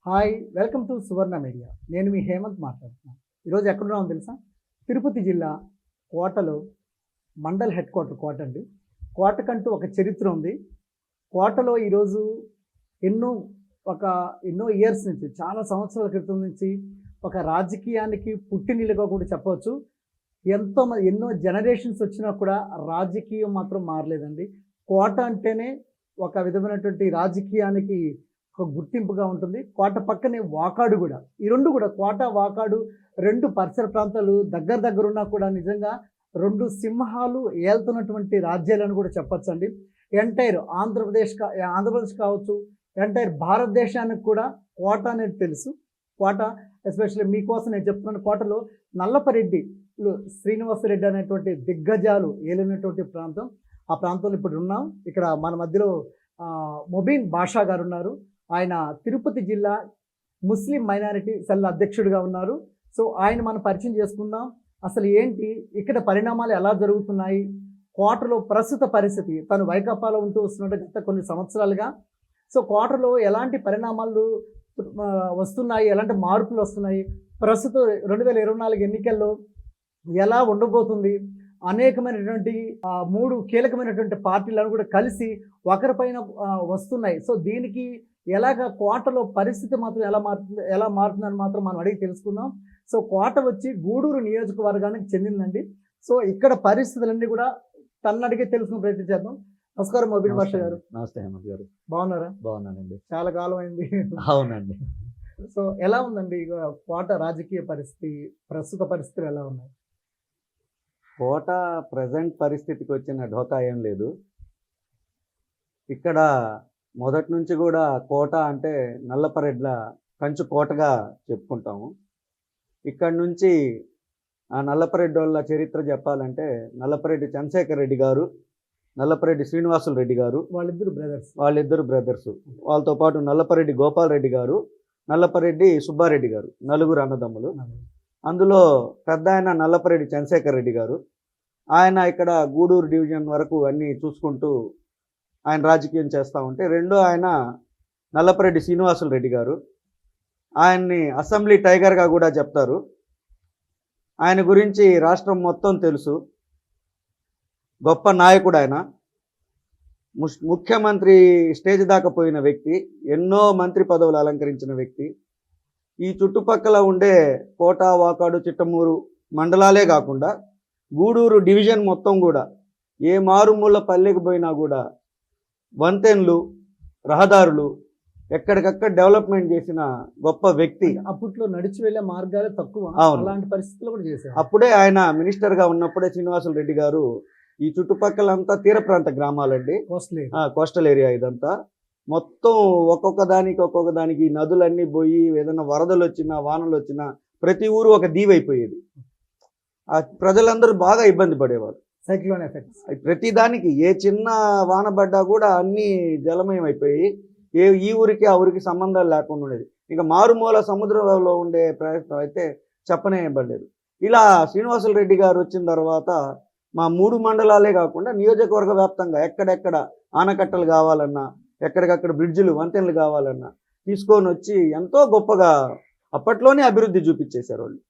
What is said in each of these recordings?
Hi welcome to Suvarna media. నేను మీ హేమంత్ మాట్లాడుతున్నాను. ఈరోజు ఎక్కడున్నామో తెలుసా? తిరుపతి జిల్లా కోటలో మండల్ హెడ్ క్వార్టర్ కోట అండి. కోటకంటూ ఒక చరిత్ర ఉంది. కోటలో ఈరోజు ఎన్నో ఒక ఎన్నో ఇయర్స్ నుంచి, చాలా సంవత్సరాల క్రితం నుంచి ఒక రాజకీయానికి పుట్టినిల్లుగా కూడా చెప్పవచ్చు. ఎన్నో జనరేషన్స్ వచ్చినా కూడా రాజకీయం మాత్రం మారలేదండి. కోట అంటేనే ఒక విధమైనటువంటి రాజకీయానికి ఒక గుర్తింపుగా ఉంటుంది. కోట పక్కనే వాకాడు కూడా. ఈ రెండు కూడా కోట, వాకాడు రెండు పరిసర ప్రాంతాలు దగ్గర ఉన్నా కూడా నిజంగా రెండు సింహాలు ఏళ్తున్నటువంటి రాజ్యాలను కూడా చెప్పచ్చండి. ఎంటైర్ ఆంధ్రప్రదేశ్ కావచ్చు, ఎంటైర్ భారతదేశానికి కూడా కోట అనేది తెలుసు. కోట ఎస్పెషల్లీ మీకోసం నేను చెప్తున్నాను. కోటలో నల్లపరెడ్డి శ్రీనివాసరెడ్డి అనేటువంటి దిగ్గజాలు ఏలినటువంటి ప్రాంతం. ఆ ప్రాంతంలో ఇప్పుడు ఉన్నాం. ఇక్కడ మన మధ్యలో మొబీన్ బాషా గారు ఉన్నారు. ఆయన తిరుపతి జిల్లా ముస్లిం మైనారిటీ సెల్ అధ్యక్షుడిగా ఉన్నారు. సో ఆయన మనం పరిచయం చేసుకుందాం. అసలు ఏంటి ఇక్కడ పరిణామాలు ఎలా జరుగుతున్నాయి, కోటలో ప్రస్తుత పరిస్థితి, తను వైకాపాలో ఉంటూ వస్తున్నట్టు గత కొన్ని సంవత్సరాలుగా. సో కోటలో ఎలాంటి పరిణామాలు వస్తున్నాయి, ఎలాంటి మార్పులు వస్తున్నాయి, ప్రస్తుతం 2024 ఎన్నికల్లో ఎలా ఉండబోతుంది, అనేకమైనటువంటి 3 కీలకమైనటువంటి పార్టీలను కూడా కలిసి ఒకరిపైన వస్తున్నాయి. సో దీనికి ఎలాగ కోటలో పరిస్థితి మాత్రం ఎలా మారుతుందని మాత్రం మనం అడిగి తెలుసుకుందాం. సో కోట వచ్చి గూడూరు నియోజకవర్గానికి చెందిందండి. సో ఇక్కడ పరిస్థితులన్నీ కూడా తన అడిగి తెలుసుకునే ప్రయత్నం చేద్దాం. నమస్కారం మొబీన్ బాషా గారు. నమస్తే హేమంత్ గారు. బాగున్నారా? బాగున్నానండి. చాలా కాలం అయింది. అవునండి. సో ఎలా ఉందండి కోట రాజకీయ పరిస్థితి, ప్రస్తుత పరిస్థితులు ఎలా ఉన్నాయి? కోట ప్రజెంట్ పరిస్థితికి వచ్చిన ఢోకా ఏం లేదు. ఇక్కడ మొదటి నుంచి కూడా కోట అంటే నల్లపరెడ్ల కంచు కోటగా చెప్పుకుంటాము. ఇక్కడ నుంచి ఆ నల్లపరెడ్డి వాళ్ళ చరిత్ర చెప్పాలంటే నల్లపరెడ్డి చంద్రశేఖర్ రెడ్డి గారు, నల్లపరెడ్డి శ్రీనివాసులు రెడ్డి గారు వాళ్ళిద్దరు బ్రదర్స్. వాళ్ళతో పాటు నల్లపరెడ్డి గోపాల్ రెడ్డి గారు, నల్లపరెడ్డి సుబ్బారెడ్డి గారు, నలుగురు అన్నదమ్ములు. అందులో పెద్ద ఆయన నల్లపరెడ్డి చంద్రశేఖర్ రెడ్డి గారు. ఆయన ఇక్కడ గూడూరు డివిజన్ వరకు అన్నీ చూసుకుంటూ ఆయన రాజకీయం చేస్తూ ఉంటే, రెండో ఆయన నల్లపరెడ్డి శ్రీనివాసులు రెడ్డి గారు. ఆయన్ని అసెంబ్లీ టైగర్గా కూడా చెప్తారు. ఆయన గురించి రాష్ట్రం మొత్తం తెలుసు. గొప్ప నాయకుడు ఆయన. ముఖ్యమంత్రి స్టేజ్ దాకా పోయిన వ్యక్తి, ఎన్నో మంత్రి పదవులు అలంకరించిన వ్యక్తి. ఈ చుట్టుపక్కల ఉండే కోట, వాకాడు, చిట్టమూరు మండలాలే కాకుండా గూడూరు డివిజన్ మొత్తం కూడా ఏ మారుమూల పల్లెకి పోయినా కూడా వంతెన్లు, రహదారులు ఎక్కడికక్కడ డెవలప్మెంట్ చేసిన గొప్ప వ్యక్తి. అప్పట్లో నడిచి వెళ్ళే మార్గాలు తక్కువ, అలాంటి పరిస్థితులు కూడా చేశారు. అప్పుడే ఆయన మినిస్టర్గా ఉన్నప్పుడే శ్రీనివాసులు రెడ్డి గారు ఈ చుట్టుపక్కలంతా తీర ప్రాంత గ్రామాలండి, కోస్టల్ ఏరియా ఇదంతా మొత్తం ఒక్కొక్క దానికి నదులన్నీ పోయి ఏదైనా వరదలు వచ్చినా, వానలు వచ్చినా ప్రతి ఊరు ఒక దీవైపోయేది. ఆ ప్రజలందరూ బాగా ఇబ్బంది పడేవారు. సైక్లోన్ ఎఫెక్ట్స్ ప్రతి దానికి ఏ చిన్న వాన పడ్డా కూడా అన్నీ జలమయం అయిపోయి ఈ ఊరికి ఆ ఊరికి సంబంధాలు లేకుండా ఉండేది. ఇంకా మారుమూల సముద్రంలో ఉండే ప్రయత్నం అయితే చెప్పనే పడలేదు. ఇలా శ్రీనివాసులు రెడ్డి గారు వచ్చిన తర్వాత మా 3 మండలాలే కాకుండా నియోజకవర్గ వ్యాప్తంగా ఎక్కడెక్కడ ఆనకట్టలు కావాలన్నా, ఎక్కడికక్కడ బ్రిడ్జిలు, వంతెనలు కావాలన్నా తీసుకొని వచ్చి ఎంతో గొప్పగా అప్పట్లోనే అభివృద్ధి చూపించేశారు వాళ్ళు.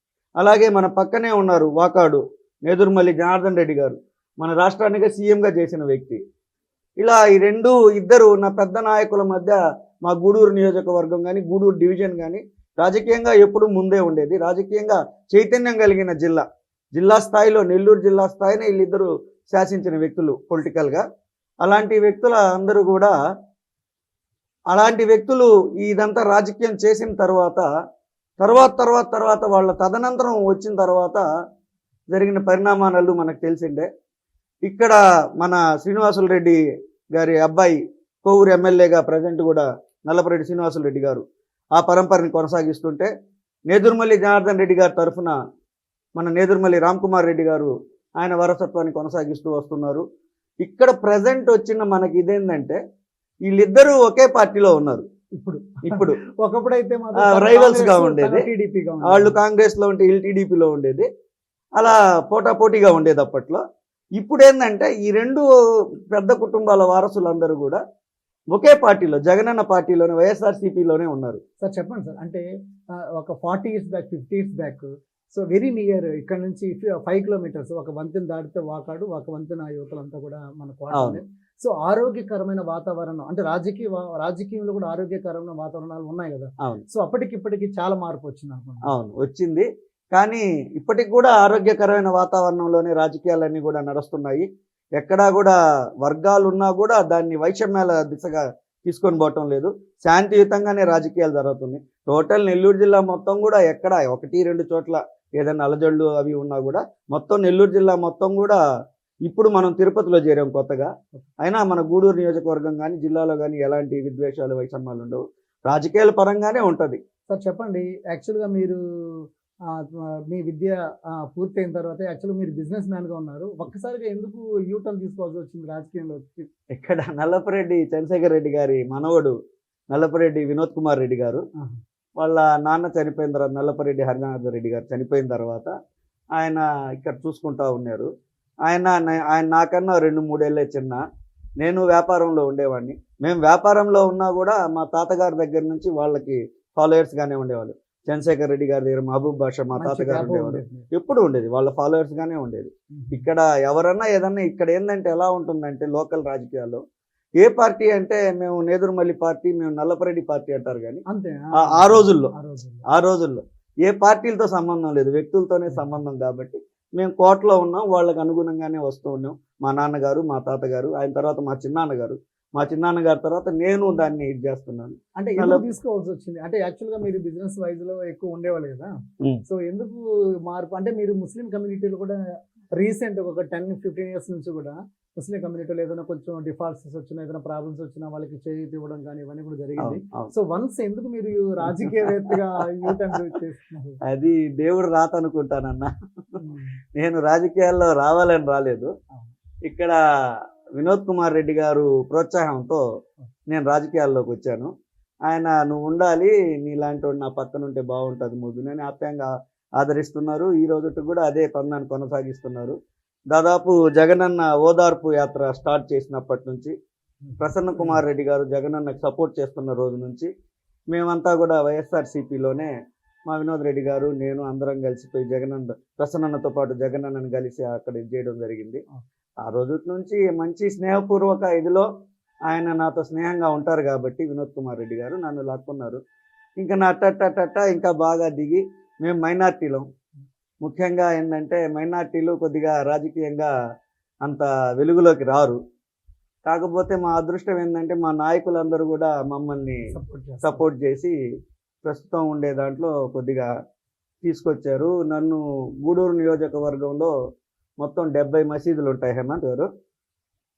అలాగే మన పక్కనే ఉన్నారు వాకాడు నేదురుమల్లి జనార్దన్ రెడ్డి గారు, మన రాష్ట్రానికి సీఎంగా చేసిన వ్యక్తి. ఇలా ఈ ఇద్దరు నా పెద్ద నాయకుల మధ్య మా గూడూరు నియోజకవర్గం కానీ, గూడూరు డివిజన్ కానీ రాజకీయంగా ఎప్పుడూ ముందే ఉండేది. రాజకీయంగా చైతన్యం కలిగిన జిల్లా స్థాయిలో, నెల్లూరు జిల్లా స్థాయినే వీళ్ళిద్దరూ శాసించిన వ్యక్తులు పొలిటికల్గా. అలాంటి వ్యక్తుల అందరూ కూడా అలాంటి వ్యక్తులు ఇదంతా రాజకీయం చేసిన తర్వాత వాళ్ళ తదనంతరం వచ్చిన తర్వాత జరిగిన పరిణామాలు మనకు తెలిసిందే. ఇక్కడ మన శ్రీనివాసులు రెడ్డి గారి అబ్బాయి కోవూరు ఎమ్మెల్యేగా ప్రజెంట్ కూడా నల్లపరెడ్డి శ్రీనివాసులు రెడ్డి గారు ఆ పరంపరని కొనసాగిస్తుంటే, నేదురుమల్లి జనార్దన్ రెడ్డి గారి తరఫున మన నేదురుమల్లి రామ్కుమార్ రెడ్డి గారు ఆయన వారసత్వాన్ని కొనసాగిస్తూ వస్తున్నారు. ఇక్కడ ప్రజెంట్ వచ్చిన మనకి ఇదేంటంటే వీళ్ళిద్దరూ ఒకే పార్టీలో ఉన్నారు. ఇప్పుడు ఒకప్పుడైతే రైవల్స్ గా ఉండేది. వాళ్ళు కాంగ్రెస్ లో ఉంటే వీళ్ళు టీడీపీలో ఉండేది. అలా పోటాపోటీగా ఉండేది అప్పట్లో. ఇప్పుడు ఏంటంటే ఈ 2 పెద్ద కుటుంబాల వారసులందరూ కూడా ఒకే పార్టీలో జగనన్న పార్టీలోనే వైఎస్ఆర్సీపీలోనే ఉన్నారు. సార్ చెప్పండి సార్, అంటే ఒక 40 years back 50 years back, so very near ఇక్కడ నుంచి 5 కిలోమీటర్స్ ఒక వంతెన దాటితే వాకాడు, ఒక వంతెన యువతలంతా కూడా మన కోట. అవును. సో ఆరోగ్యకరమైన వాతావరణం అంటే రాజకీయంలో కూడా ఆరోగ్యకరమైన వాతావరణాలు ఉన్నాయి కదా. అవును. సో అప్పటికిప్పటికి చాలా మార్పు వచ్చింది అనుకుంటున్నాను. అవును, వచ్చింది. కానీ ఇప్పటికి కూడా ఆరోగ్యకరమైన వాతావరణంలోనే రాజకీయాలన్నీ కూడా నడుస్తున్నాయి. ఎక్కడా కూడా వర్గాలు ఉన్నా కూడా దాన్ని వైషమ్యాల దిశగా తీసుకొని పోవటం లేదు. శాంతియుతంగానే రాజకీయాలు జరుగుతున్నాయి. టోటల్ నెల్లూరు జిల్లా మొత్తం కూడా ఎక్కడ 1-2 చోట్ల ఏదైనా అలజడులు అవి ఉన్నా కూడా మొత్తం నెల్లూరు జిల్లా మొత్తం కూడా ఇప్పుడు మనం తిరుపతిలో చేరాం కొత్తగా. అయినా మన గూడూరు నియోజకవర్గం కానీ జిల్లాలో కానీ ఎలాంటి విద్వేషాలు వైషమ్యాలు ఉండవు. రాజకీయాల పరంగానే ఉంటుంది. సార్ చెప్పండి, యాక్చువల్గా మీరు మీ విద్య పూర్తయిన తర్వాత యాక్చువల్గా మీరు బిజినెస్ మ్యాన్గా ఉన్నారు. ఒక్కసారిగా ఎందుకు యూటర్న్ తీసుకోవాల్సి వచ్చింది రాజకీయంలో? ఇక్కడ నల్లపరెడ్డి చంద్రశేఖర్ రెడ్డి గారి మనవడు నల్లపరెడ్డి వినోద్ కుమార్ రెడ్డి గారు వాళ్ళ నాన్న చనిపోయిన తర్వాత, నల్లపరెడ్డి హరినాథ రెడ్డి గారు చనిపోయిన తర్వాత ఆయన ఇక్కడ చూసుకుంటా ఉన్నారు. ఆయన నాకన్నా 2-3 ఏళ్ళే చిన్న. నేను వ్యాపారంలో ఉండేవాడిని. మేము వ్యాపారంలో ఉన్నా కూడా మా తాతగారి దగ్గర నుంచి వాళ్ళకి ఫాలోయర్స్గానే ఉండేవాళ్ళు. చంద్రశేఖర్ రెడ్డి గారి దగ్గర మహబూబ్ బాషా మా తాతగారు ఉండేవారు. ఎప్పుడు ఉండేది, వాళ్ళ ఫాలోయర్స్గానే ఉండేది. ఇక్కడ ఎవరన్నా ఏదన్నా ఇక్కడ ఏంటంటే ఎలా ఉంటుందంటే లోకల్ రాజకీయాల్లో ఏ పార్టీ అంటే మేము నేదురుమల్లి పార్టీ, మేము నల్లపరెడ్డి పార్టీ అంటారు. కానీ ఆ రోజుల్లో ఏ పార్టీలతో సంబంధం లేదు, వ్యక్తులతోనే సంబంధం. కాబట్టి మేము కోటలో ఉన్నాం, వాళ్ళకి అనుగుణంగానే వస్తూ ఉన్నాం. మా నాన్నగారు, మా తాతగారు, ఆయన తర్వాత మా చిన్నాన్నగారు తర్వాత నేను దాన్ని ఇది చేస్తున్నాను. అంటే ఎందుకు తీసుకోవాల్సి వచ్చింది అంటే యాక్చువల్గా మీరు బిజినెస్ వైజ్ లో ఎక్కువ ఉండేవాళ్ళు కదా. సో ఎందుకు మార్పు అంటే మీరు ముస్లిం కమ్యూనిటీలో కూడా రీసెంట్ ఒక 10-15 ఇయర్స్ నుంచి కూడా ముస్లిం కమ్యూనిటీలో ఏదైనా కొంచెం డిఫాల్ట్స్ వచ్చినా, ఏదైనా ప్రాబ్లమ్స్ వచ్చినా వాళ్ళకి చేతి ఇవ్వడం కానీ ఇవన్నీ కూడా జరిగింది. సో వన్స్ ఎందుకు మీరు రాజకీయవేత్తగా యూటర్న్ చేస్తున్నారు? అది దేవుడు రాత అనుకుంటానన్నా. నేను రాజకీయాల్లో రావాలని రాలేదు. ఇక్కడ వినోద్ కుమార్ రెడ్డి గారు ప్రోత్సాహంతో నేను రాజకీయాల్లోకి వచ్చాను. ఆయన నువ్వు ఉండాలి, నీలాంటి వాడు నా పక్కన ఉంటే బాగుంటుంది ముగ్గురు అని ఆప్యాయంగా ఆదరిస్తున్నారు. ఈ రోజుకి కూడా అదే పందాన్ని కొనసాగిస్తున్నారు. దాదాపు జగనన్న ఓదార్పు యాత్ర స్టార్ట్ చేసినప్పటి నుంచి ప్రసన్న కుమార్ రెడ్డి గారు జగనన్నకు సపోర్ట్ చేస్తున్న రోజు నుంచి మేమంతా కూడా వైఎస్ఆర్సీపీలోనే మా వినోద్ రెడ్డి గారు నేను అందరం కలిసిపోయి ప్రసన్నతో పాటు జగనన్నను కలిసి అక్కడ చేయడం జరిగింది. ఆ రోజు నుంచి మంచి స్నేహపూర్వక ఇదిలో ఆయన నాతో స్నేహంగా ఉంటారు కాబట్టి వినోద్ కుమార్ రెడ్డి గారు నన్ను లాక్కున్నారు. ఇంకా నా టట్ట ఇంకా బాగా దిగి మేము మైనార్టీలో ముఖ్యంగా ఏంటంటే మైనార్టీలు కొద్దిగా రాజకీయంగా అంత వెలుగులోకి రారు. కాకపోతే మా అదృష్టం ఏంటంటే మా నాయకులందరూ కూడా మమ్మల్ని సపోర్ట్ చేసి ప్రస్తుతం ఉండే దాంట్లో కొద్దిగా తీసుకొచ్చారు. నన్ను గూడూరు నియోజకవర్గంలో మొత్తం 70 మసీదులు ఉంటాయి హేమంత్ గారు.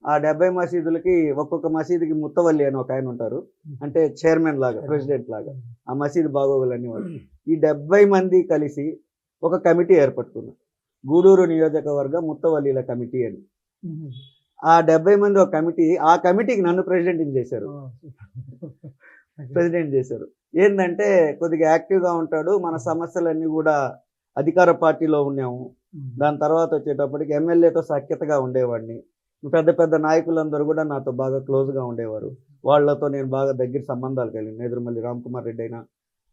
ఆ 70 మసీదులకి ఒక్కొక్క మసీదుకి ముత్తవల్లి అని ఒక ఆయన ఉంటారు, అంటే చైర్మన్ లాగా, ప్రెసిడెంట్ లాగా ఆ మసీదు బాగోగులన్నీ వాళ్ళు. ఈ 70 మంది కలిసి ఒక కమిటీ ఏర్పట్టుకున్నారు, గూడూరు నియోజకవర్గ ముత్తవల్లిల కమిటీ అని. ఆ 70 మంది ఒక కమిటీ, ఆ కమిటీకి నన్ను ప్రెసిడెంట్ చేశారు. ఏంటంటే కొద్దిగా యాక్టివ్గా ఉంటాడు, మన సమస్యలన్నీ కూడా అధికార పార్టీలో ఉన్నాము. దాని తర్వాత వచ్చేటప్పటికి ఎమ్మెల్యేతో సఖ్యతగా ఉండేవాడిని. పెద్ద పెద్ద నాయకులందరూ కూడా నాతో బాగా క్లోజ్గా ఉండేవారు. వాళ్ళతో నేను బాగా దగ్గర సంబంధాలు కలిగి, నేదురుమల్లి రామ్కుమార్ రెడ్డి అయినా,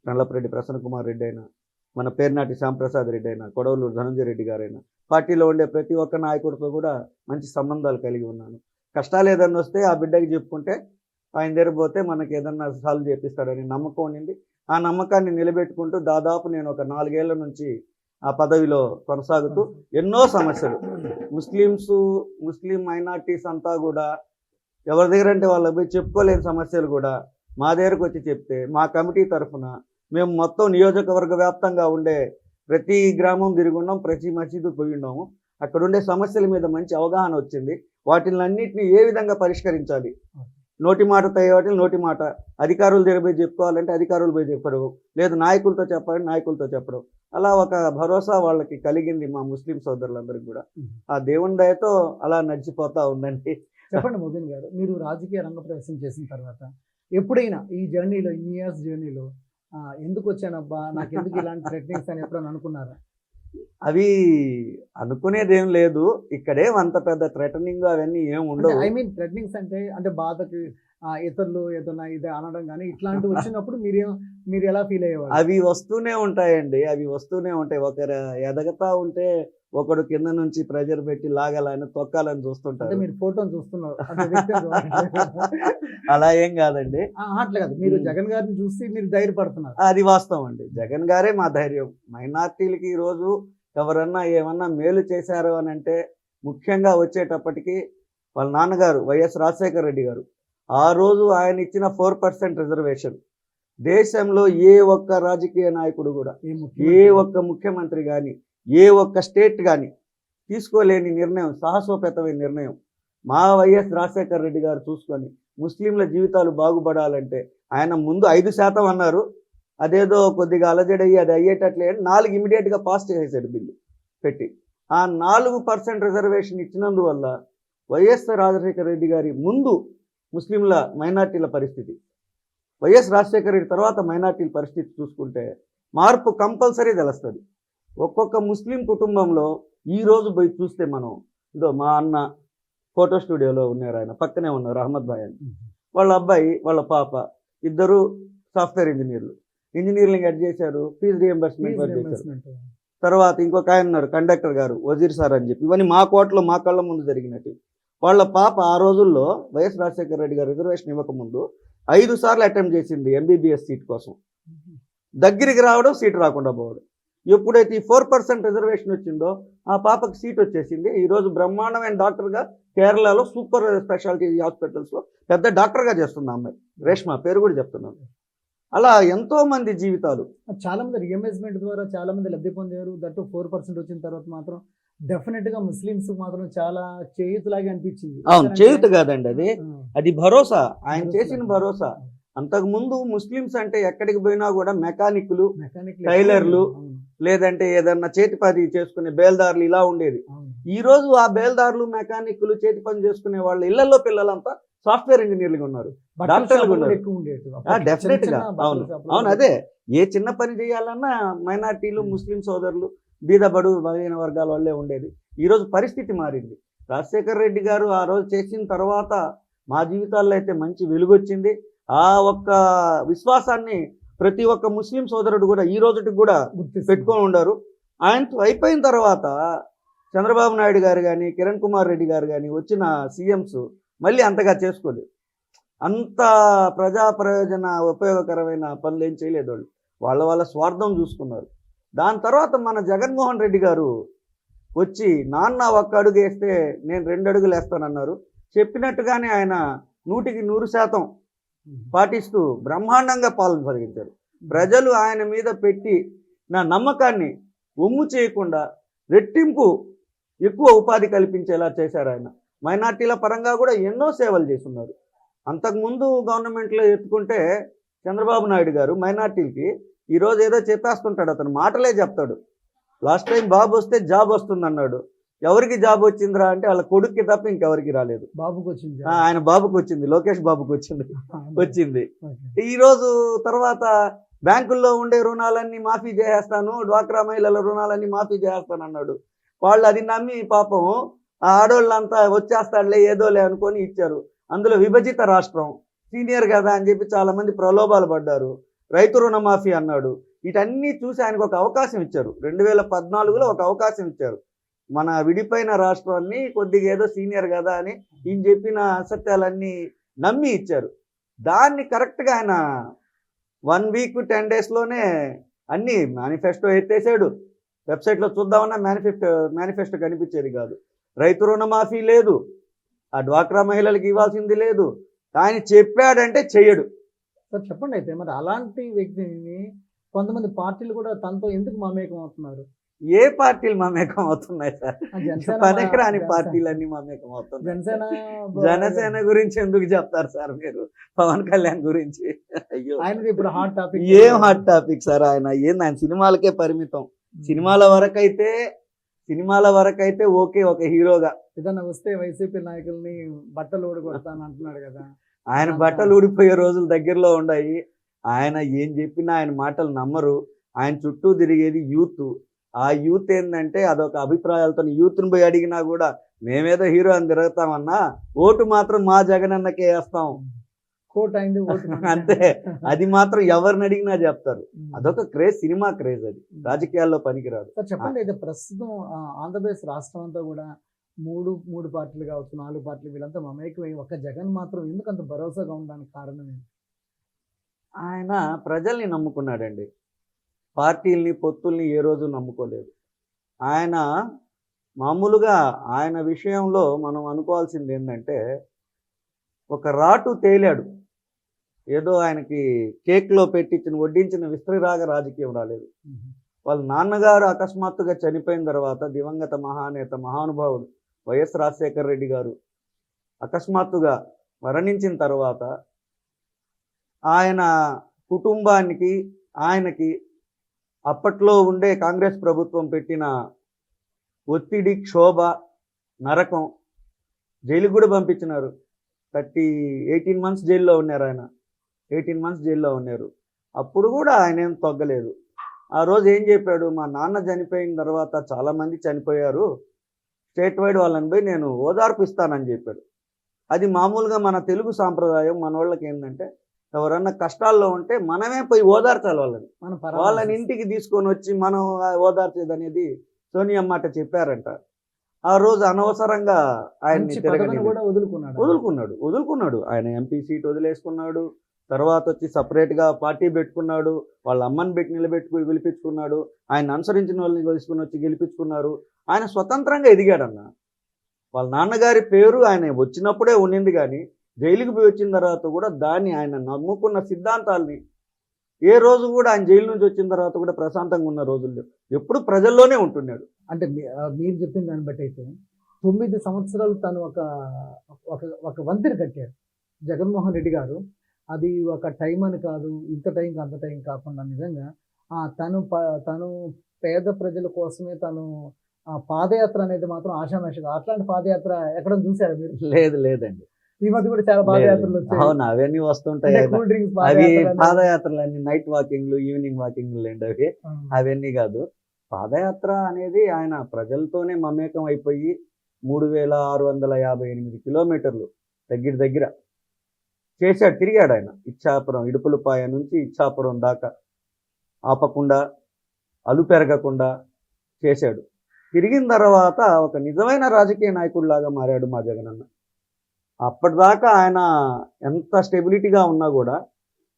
నల్లపరెడ్డి ప్రసన్న కుమార్ రెడ్డి అయినా, మన పేర్నాటి శ్యాంప్రసాద్ రెడ్డి అయినా, కొడవలూరు ధనంజయ రెడ్డి గారైనా, పార్టీలో ఉండే ప్రతి ఒక్క నాయకుడితో కూడా మంచి సంబంధాలు కలిగి ఉన్నాను. కష్టాలు ఏదన్నా వస్తే ఆ బిడ్డకి చెప్పుకుంటే ఆయన దగ్గర పోతే మనకి ఏదన్నా సాల్వ్ చేపిస్తాడని నమ్మకం ఉండింది. ఆ నమ్మకాన్ని నిలబెట్టుకుంటూ దాదాపు నేను ఒక 4 ఏళ్ల నుంచి ఆ పదవిలో కొనసాగుతూ ఎన్నో సమస్యలు, ముస్లిం మైనార్టీస్ అంతా కూడా ఎవరి దగ్గర అంటే వాళ్ళకి పోయి చెప్పుకోలేని సమస్యలు కూడా మా దగ్గరకు వచ్చి చెప్తే మా కమిటీ తరఫున మేము మొత్తం నియోజకవర్గ వ్యాప్తంగా ఉండే ప్రతి గ్రామం తిరిగి ఉన్నాం, ప్రతి మసీదు పోయి ఉన్నాము. అక్కడ ఉండే సమస్యల మీద మంచి అవగాహన వచ్చింది. వాటిని అన్నింటినీ ఏ విధంగా పరిష్కరించాలి, నోటి మాట తయ్యేవాటిని నోటి మాట, అధికారులు దగ్గర పోయి చెప్పుకోవాలంటే అధికారులు పోయి చెప్పడం, లేదు నాయకులతో చెప్పాలని నాయకులతో చెప్పడం, అలా ఒక భరోసా వాళ్ళకి కలిగింది మా ముస్లిం సోదరులందరికీ కూడా. ఆ దేవుని దయతో అలా నడిచిపోతా ఉందండి. చెప్పండి మోబిన్ గారు, మీరు రాజకీయ రంగ ప్రవేశం చేసిన తర్వాత ఎప్పుడైనా ఈ జర్నీలో, ఇన్ని ఇయర్స్ జర్నీలో ఎందుకు వచ్చానబ్బా, నాకు ఎందుకు ఇలాంటి థ్రెటనింగ్స్ అని ఎప్పుడైనా అనుకున్నారా? అవి అనుకునేదేం లేదు. ఇక్కడేం అంత పెద్ద థ్రెటనింగ్ అవన్నీ ఏం ఉండవు. ఐ మీన్ థ్రెటనింగ్స్ అంటే బాధకి ఇతరులు ఏదైనా ఇది అనడం కానీ ఇట్లాంటివి వచ్చినప్పుడు మీరు ఎలా ఫీల్ అయ్యేవాళ్ళు? అవి వస్తూనే ఉంటాయండి, అవి వస్తూనే ఉంటాయి. ఒకరు ఎదగతా ఉంటే ఒకడు కింద నుంచి ప్రెజర్ పెట్టి లాగాలని తొక్కాలని అంటే చూస్తుంటారు. మీరు ఫోటోని చూస్తున్నారు, అంటే వ్యక్తిని చూడట్లేదు. అలా ఏం కాదండి, అట్లా కాదు, మీరు జగన్ గారిని చూసి మీరు ధైర్యపడుతున్నారు. అది వాస్తవం అండి. జగన్ గారే మా ధైర్యం. మైనార్టీలకి ఈరోజు ఎవరన్నా ఏమన్నా మేలు చేశారు అని అంటే ముఖ్యంగా వచ్చేటప్పటికి వాళ్ళ నాన్నగారు వైఎస్ రాజశేఖర రెడ్డి గారు ఆ రోజు ఆయన ఇచ్చిన 4% రిజర్వేషన్ దేశంలో ఏ ఒక్క రాజకీయ నాయకుడు కూడా, ఏ ఒక్క ముఖ్యమంత్రి కానీ, ఏ ఒక్క స్టేట్ కానీ తీసుకోలేని నిర్ణయం, సాహసోపేతమైన నిర్ణయం మా వైఎస్ రాజశేఖర రెడ్డి గారు చూసుకొని ముస్లింల జీవితాలు బాగుపడాలంటే ఆయన ముందు 5% అన్నారు. అదేదో కొద్దిగా అలజడయ్యి అది అయ్యేటట్లే 4 ఇమీడియట్గా పాస్ చేసేసాడు బిల్లు పెట్టి. ఆ 4% రిజర్వేషన్ ఇచ్చినందువల్ల వైఎస్ రాజశేఖర రెడ్డి గారి ముందు ముస్లింల మైనార్టీల పరిస్థితి, వైఎస్ రాజశేఖర రెడ్డి తర్వాత మైనార్టీల పరిస్థితి చూసుకుంటే మార్పు కంపల్సరీ తెలుస్తుంది. ఒక్కొక్క ముస్లిం కుటుంబంలో ఈరోజు పోయి చూస్తే మనం, ఇదో మా అన్న ఫోటో స్టూడియోలో ఉన్నారు, ఆయన పక్కనే ఉన్నారు అహ్మద్ భాయ్ అని, వాళ్ళ అబ్బాయి వాళ్ళ పాప ఇద్దరు సాఫ్ట్వేర్ ఇంజనీరింగ్ ఎడ్ చేశారు, ఫీజు రియంబర్స్మెంట్ చేశారు. తర్వాత ఇంకొక ఆయన ఉన్నారు కండక్టర్ గారు వజీర్ సార్ అని చెప్పి, ఇవన్నీ మా కోటలో మా కళ్ళ ముందు జరిగినట్టు. వాళ్ళ పాప ఆ రోజుల్లో వైఎస్ రాజశేఖర రెడ్డి గారు రిజర్వేషన్ ఇవ్వకముందు 5 సార్లు అటెంప్ట్ చేసింది ఎంబీబీఎస్ సీట్ కోసం. దగ్గరికి రావడం, సీట్ రాకుండా పోవడం. ఎప్పుడైతే ఈ 4% రిజర్వేషన్ వచ్చిందో ఆ పాపకి సీట్ వచ్చేసింది. ఈరోజు బ్రహ్మాండమైన డాక్టర్గా కేరళలో సూపర్ స్పెషాలిటీ హాస్పిటల్స్లో పెద్ద డాక్టర్గా చేస్తుంది ఆ అమ్మాయి, రేష్మా పేరు కూడా చెప్తున్నాను. అలా ఎంతో మంది జీవితాలు, చాలా మంది రియంబర్స్మెంట్ ద్వారా చాలా మంది లబ్ధి పొందారు. దట్టు 4% వచ్చిన తర్వాత మాత్రం డెఫినెట్ గా ముస్లిమ్స్ మాత్రం చాలా చేయుతులాగా అనిపించింది. అవును, చేయుత కాదండి, అది భరోసా, ఆయన చేసిన భరోసా. అంతకుముందు ముస్లిమ్స్ అంటే ఎక్కడికి పోయినా కూడా మెకానిక్లు, టైలర్లు, లేదంటే ఏదన్నా చేతి పని చేసుకునే బేల్దారులు ఇలా ఉండేది. ఈ రోజు ఆ బేల్దారులు, మెకానిక్లు, చేతి పని చేసుకునే వాళ్ళ ఇళ్లలో పిల్లలంతా సాఫ్ట్వేర్ ఇంజనీర్లుగా ఉన్నారు, డాక్టర్లుగా ఉన్నారు. డెఫినెట్ గా అవును అవును, అదే ఏ చిన్న పని చేయాలన్నా మైనార్టీలు, ముస్లిం సోదరులు, బీదబడు బలహీన వర్గాల వాళ్ళే ఉండేది. ఈరోజు పరిస్థితి మారింది. రాజశేఖర రెడ్డి గారు ఆ రోజు చేసిన తర్వాత మా జీవితాల్లో అయితే మంచి వెలుగొచ్చింది. ఆ ఒక్క విశ్వాసాన్ని ప్రతి ఒక్క ముస్లిం సోదరుడు కూడా ఈ రోజుకి కూడా పెట్టుకొని ఉన్నారు. ఆయనతో అయిపోయిన తర్వాత చంద్రబాబు నాయుడు గారు కానీ, కిరణ్ కుమార్ రెడ్డి గారు కానీ వచ్చిన సీఎంస్ మళ్ళీ అంతగా చేసుకోలేదు. అంత ప్రజా ప్రయోజన ఉపయోగకరమైన పనులు ఏం చేయలేదు వాళ్ళు. వాళ్ళ స్వార్థం చూసుకున్నారు. దాని తర్వాత మన జగన్మోహన్ రెడ్డి గారు వచ్చి నాన్న ఒక్క అడుగు వేస్తే నేను 2 అడుగులు వేస్తానన్నారు. చెప్పినట్టుగానే ఆయన 100% పాటిస్తూ బ్రహ్మాండంగా పాలన సాగించారు. ప్రజలు ఆయన మీద పెట్టి నా నమ్మకాన్ని ఒమ్ము చేయకుండా రెట్టింపు ఎక్కువ ఉపాధి కల్పించేలా చేశారు ఆయన. మైనార్టీల పరంగా కూడా ఎన్నో సేవలు చేస్తున్నారు. అంతకుముందు గవర్నమెంట్లో ఎత్తుకుంటే చంద్రబాబు నాయుడు గారు మైనార్టీలకి ఈరోజు ఏదో చెప్పేస్తుంటాడు, అతను మాటలే చెప్తాడు. లాస్ట్ టైం బాబు వస్తే జాబ్ వస్తుంది అన్నాడు. ఎవరికి జాబ్ వచ్చిందిరా అంటే వాళ్ళ కొడుక్కి తప్ప ఇంకెవరికి రాలేదు. బాబుకి వచ్చింది, ఆయన బాబుకి వచ్చింది, లోకేష్ బాబుకి వచ్చింది. ఈరోజు తర్వాత బ్యాంకుల్లో ఉండే రుణాలన్నీ మాఫీ చేసేస్తాను, డ్వాక్రా మహిళల రుణాలన్నీ మాఫీ చేస్తాను అన్నాడు. వాళ్ళు అది నమ్మి పాపం ఆ ఆడోళ్ళంతా వచ్చేస్తాడులే ఏదోలే అనుకొని ఇచ్చారు. అందులో విభజిత రాష్ట్రం సీనియర్ కదా అని చెప్పి చాలా మంది ప్రలోభాలు పడ్డారు. రైతు రుణమాఫీ అన్నాడు. వీటన్నీ చూసి ఆయనకు ఒక అవకాశం ఇచ్చారు. 2014లో ఒక అవకాశం ఇచ్చారు. మన విడిపోయిన రాష్ట్రాన్ని కొద్దిగా ఏదో సీనియర్ కదా అని ఈయన చెప్పిన అసత్యాలన్నీ నమ్మి ఇచ్చారు. దాన్ని కరెక్ట్గా ఆయన 1 వీక్ 10 డేస్లోనే అన్నీ మేనిఫెస్టో ఎత్తేసాడు. వెబ్సైట్లో చూద్దామన్నా మేనిఫెస్టో కనిపించేది కాదు. రైతు రుణమాఫీ లేదు, ఆ డ్వాక్రా మహిళలకు ఇవ్వాల్సింది లేదు. ఆయన చెప్పాడంటే చెయ్యడు. సార్ చెప్పండి, అయితే మరి అలాంటి వ్యక్తిని కొంతమంది పార్టీలు కూడా తనతో ఎందుకు మమేకం అవుతున్నారు? ఏ పార్టీలు మమేకం అవుతున్నాయి సార్? పనికిరాని పార్టీలన్నీ మమేకం అవుతున్నాయి. జనసేన గురించి ఎందుకు చెప్తారు సార్ మీరు? పవన్ కళ్యాణ్ గురించి అయ్యో, ఆయనది ఇప్పుడు హాట్ టాపిక్. ఏం హాట్ టాపిక్ సార్? ఆయన సినిమాలకే పరిమితం. సినిమాల వరకైతే ఓకే, ఒక హీరోగా. ఏదన్నా వస్తే వైసీపీ నాయకుల్ని బట్టలు ఊడగొడతాను అంటున్నాడు కదా. ఆయన బట్టలు ఊడిపోయే రోజులు దగ్గరలో ఉన్నాయి. ఆయన ఏం చెప్పినా ఆయన మాటలు నమ్మరు. ఆయన చుట్టూ తిరిగేది యూత్. ఆ యూత్ ఏంటంటే అదొక అభిప్రాయాలతో యూత్ని పోయి అడిగినా కూడా మేమేదో హీరో అని తిరుగుతామన్నా ఓటు మాత్రం మా జగనన్నకే వేస్తాం. కోట్ అయింది ఓటు అంతే. అది మాత్రం ఎవరిని అడిగినా చెప్తారు. అదొక క్రేజ్, సినిమా క్రేజ్. అది రాజకీయాల్లో పనికిరాదు. సార్ చెప్పండి, అయితే ప్రస్తుతం ఆంధ్రప్రదేశ్ రాష్ట్రం అంతా కూడా మూడు పార్టీలు కావచ్చు, 4 పార్టీలు వీళ్ళంతా మమేకమై ఒక జగన్ మాత్రం ఎందుకు అంత భరోసాగా ఉండడానికి కారణం ఏంటి? ఆయన ప్రజల్ని నమ్ముకున్నాడండి. పార్టీల్ని, పొత్తుల్ని ఏ రోజు నమ్ముకోలేదు. ఆయన మామూలుగా ఆయన విషయంలో మనం అనుకోవాల్సింది ఏంటంటే, ఒక రాటు తేలాడు. ఏదో ఆయనకి కేక్లో వడ్డించిన విస్తరిరాగ రాజకీయం రాలేదు. వాళ్ళ నాన్నగారు అకస్మాత్తుగా చనిపోయిన తర్వాత దివంగత మహానేత మహానుభావుడు వైఎస్ రాజశేఖర రెడ్డి గారు అకస్మాత్తుగా మరణించిన తర్వాత ఆయన కుటుంబానికి, ఆయనకి అప్పట్లో ఉండే కాంగ్రెస్ ప్రభుత్వం పెట్టిన ఒత్తిడి, క్షోభ, నరకం, జైలుకు కూడా పంపించినారు. 18 months జైల్లో ఉన్నారు ఆయన. 18 months జైల్లో ఉన్నారు. అప్పుడు కూడా ఆయన ఏం తగ్గలేదు. ఆ రోజు ఏం చెప్పాడు, మా నాన్న చనిపోయిన తర్వాత చాలామంది చనిపోయారు, స్టేట్ వైడ్ వాళ్ళని పోయి నేను ఓదార్పు ఇస్తానని చెప్పాడు. అది మామూలుగా మన తెలుగు సాంప్రదాయం. మన వాళ్ళకి ఏంటంటే, ఎవరన్నా కష్టాల్లో ఉంటే మనమే పోయి ఓదార్చాలి వాళ్ళని. వాళ్ళని ఇంటికి తీసుకొని వచ్చి మనం ఓదార్చేది అనేది సోనియా మాట చెప్పారంట. ఆ రోజు అనవసరంగా ఆయన్ని వదులుకున్నాడు. ఆయన ఎంపీ సీట్ వదిలేసుకున్నాడు. తర్వాత వచ్చి సపరేట్గా పార్టీ పెట్టుకున్నాడు. వాళ్ళ అమ్మని గెలిపించుకున్నాడు. ఆయన అనుసరించిన వాళ్ళని తీసుకుని వచ్చి గెలిపించుకున్నారు. ఆయన స్వతంత్రంగా ఎదిగాడన్న. వాళ్ళ నాన్నగారి పేరు ఆయన వచ్చినప్పుడే ఉండింది, కానీ జైలుకి పోయి వచ్చిన తర్వాత కూడా దాన్ని, ఆయన నమ్ముకున్న సిద్ధాంతాల్ని ఏ రోజు కూడా ఆయన జైలు నుంచి వచ్చిన తర్వాత కూడా ప్రశాంతంగా ఉన్న రోజుల్లో ఎప్పుడు ప్రజల్లోనే ఉంటున్నాడు. అంటే మీరు చెప్పిన దాన్ని బట్టి అయితే 9 సంవత్సరాలు తను ఒక వంతెన కట్టాడు జగన్మోహన్ రెడ్డి గారు. అది ఒక టైం అని కాదు, ఇంత టైం అంత టైం కాకుండా నిజంగా తను పేద ప్రజల కోసమే తను పాదయాత్ర అనేది మాత్రం ఆషామాషిగా. అట్లాంటి పాదయాత్ర ఎక్కడ చూసారా మీరు? లేదండి. ఈ మధ్య కూడా చాలా పాదయాత్రలు వచ్చాయి. అవును, అవన్నీ వస్తుంటాయి. అవి పాదయాత్రలు అన్ని నైట్ వాకింగ్లు, ఈవినింగ్ వాకింగ్లు అండి. అవన్నీ కాదు. పాదయాత్ర అనేది ఆయన ప్రజలతోనే మమేకం అయిపోయి 3658 కిలోమీటర్లు దగ్గర చేశాడు, తిరిగాడు ఆయన. ఇచ్చాపురం, ఇడుపులపాయ నుంచి ఇచ్చాపురం దాకా ఆపకుండా, అలు పెరగకుండా చేశాడు. తిరిగిన తర్వాత ఒక నిజమైన రాజకీయ నాయకుడిలాగా మారాడు మా జగనన్న. అప్పటిదాకా ఆయన ఎంత స్టెబిలిటీగా ఉన్నా కూడా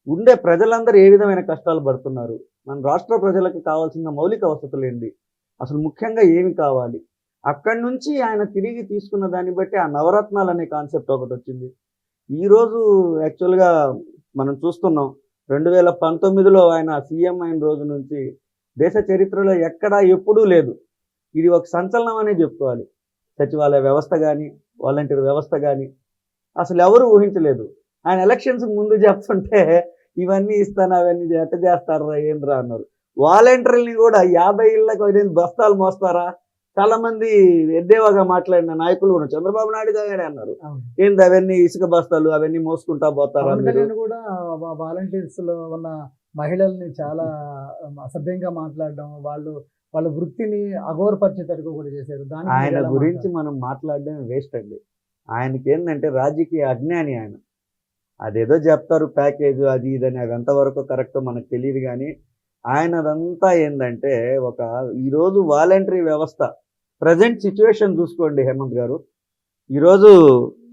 ఉండే ప్రజలందరూ ఏ విధమైన కష్టాలు పడుతున్నారు, మన రాష్ట్ర ప్రజలకు కావాల్సిన మౌలిక వసతులు ఏంటి, అసలు ముఖ్యంగా ఏమి కావాలి, అక్కడి నుంచి ఆయన తిరిగి తీసుకున్న దాన్ని బట్టి ఆ నవరత్నాలు అనే కాన్సెప్ట్ ఒకటి వచ్చింది. ఈరోజు యాక్చువల్గా మనం చూస్తున్నాం, 2019లో ఆయన సీఎం అయిన రోజు నుంచి దేశ చరిత్రలో ఎక్కడా ఎప్పుడూ లేదు. ఇది ఒక సంచలనం అనే చెప్పుకోవాలి. సచివాలయ వ్యవస్థ కానీ, వాలంటీర్ వ్యవస్థ కానీ అసలు ఎవరు ఊహించలేదు. ఆయన ఎలక్షన్స్ ముందు చెప్తుంటే ఇవన్నీ ఇస్తాను, అవన్నీ ఎట్ట చేస్తారా ఏంద్రా అన్నారు. వాలంటీర్ని కూడా 50 ఇళ్ళకి బస్తాలు మోస్తారా, చాలా మంది ఎద్దేవాగా మాట్లాడిన నాయకులు కూడా చంద్రబాబు నాయుడు గారే అన్నారు, ఏంది అవన్నీ ఇసుక బస్తాలు అవన్నీ మోసుకుంటా పోతారా. కూడా వాలంటీర్స్ లో ఉన్న మహిళల్ని చాలా అసభ్యంగా మాట్లాడడం, వాళ్ళ వృత్తిని అగౌరపరిచేటట్టు కూడా చేశారు. ఆయన గురించి మనం మాట్లాడడం వేస్ట్ అండి. ఆయనకి ఏంటంటే రాజకీయ అజ్ఞాని ఆయన. అదేదో చెప్తారు ప్యాకేజ్ అది ఇదని, అవి ఎంతవరకు కరెక్టో మనకు తెలియదు. కానీ ఆయనదంతా ఏంటంటే ఈరోజు వాలంటరీ వ్యవస్థ ప్రజెంట్ సిచ్యువేషన్ చూసుకోండి హేమంత్ గారు. ఈరోజు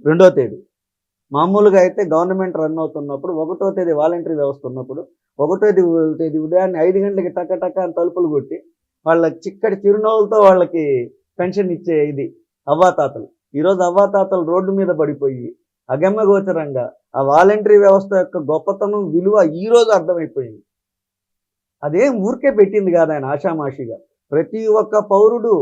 2వ తేదీ, మామూలుగా అయితే గవర్నమెంట్ రన్ అవుతున్నప్పుడు 1వ తేదీ వాలంటరీ వ్యవస్థ ఉన్నప్పుడు 1వ తేదీ ఉదయాన్నే 5 గంటలకి టక్క అని తలుపులు కొట్టి వాళ్ళకి చిక్కటి చిరునవ్వులతో వాళ్ళకి పెన్షన్ ఇచ్చే ఇది అవ్వాతాతలు. ఈరోజు అవ్వాతాతలు రోడ్డు మీద పడిపోయి అగమ్యగోచరంగా ఆ వాలంటరీ వ్యవస్థ యొక్క గొప్పతనం, విలువ ఈరోజు అర్థమైపోయింది. అదేం ఊరికే పెట్టింది కాదు ఆయన ఆషామాషిగా. ప్రతి ఒక్క పౌరుడు,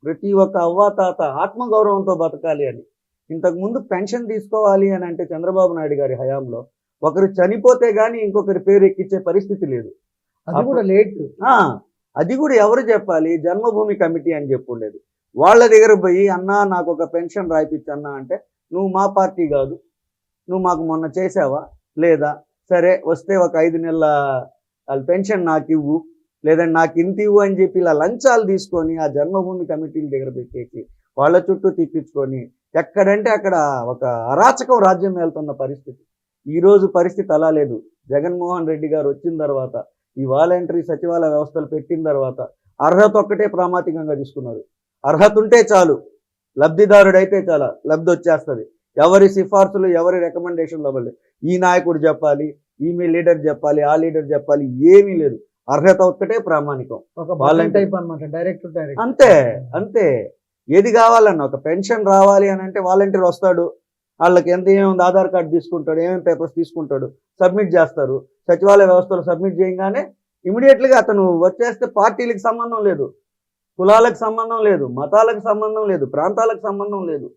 ప్రతి ఒక్క అవ్వాతాత ఆత్మగౌరవంతో బతకాలి అని. ఇంతకుముందు పెన్షన్ తీసుకోవాలి అని అంటే చంద్రబాబు నాయుడు గారి హయాంలో ఒకరు చనిపోతే కానీ ఇంకొకరి పేరు ఎక్కించే పరిస్థితి లేదు. అది కూడా లేట్. అది కూడా ఎవరు చెప్పాలి? జన్మభూమి కమిటీ అని చెప్పుండేది. వాళ్ళ దగ్గర పోయి, అన్నా నాకు ఒక పెన్షన్ రాయిపించన్నా అంటే, నువ్వు మా పార్టీ కాదు, నువ్వు మాకు మొన్న చేసావా లేదా, సరే వస్తే ఒక 5 నెలల పెన్షన్ నాకు ఇవ్వు, లేదంటే నాకు ఇంత ఇవ్వు అని చెప్పి ఇలా లంచాలు తీసుకొని ఆ జన్మభూమి కమిటీల దగ్గర పెట్టేసి వాళ్ళ చుట్టూ తిప్పించుకొని ఎక్కడంటే అక్కడ ఒక అరాచకం రాజ్యం వెళ్తున్న పరిస్థితి. ఈరోజు పరిస్థితి అలా లేదు. జగన్మోహన్ రెడ్డి గారు వచ్చిన తర్వాత ఈ వాలంటరీ సచివాలయ వ్యవస్థలు పెట్టిన తర్వాత అర్హత ఒక్కటే ప్రామాణికంగా తీసుకున్నారు. అర్హత ఉంటే చాలు, లబ్ధిదారుడైతే చాలా లబ్ధి వచ్చేస్తుంది. ఎవరి సిఫార్సులు ఎవరి రికమెండేషన్లు అవ్వలేదు. ఈ నాయకుడు చెప్పాలి, ఈమె లీడర్ చెప్పాలి, ఆ లీడర్ చెప్పాలి, ఏమీ లేదు. అర్హత ఒక్కటే ప్రామాణికం. ఒక వాలంటీర్ టైప్ అన్నమాట, డైరెక్ట్ అంతే అంతే. ఏది కావాలన్న ఒక పెన్షన్ రావాలి అని అంటే వాలంటీర్ వస్తాడు, వాళ్ళకి ఎంత ఏముంది ఆధార్ కార్డు తీసుకుంటాడు, ఏమేమి పేపర్స్ తీసుకుంటాడు, సబ్మిట్ చేస్తారు. సచివాలయ వ్యవస్థలో సబ్మిట్ చేయగానే ఇమీడియట్గా అతను వచ్చేస్తే పార్టీలకు సంబంధం లేదు, కులాలకు సంబంధం లేదు, మతాలకు సంబంధం లేదు, ప్రాంతాలకు సంబంధం లేదు.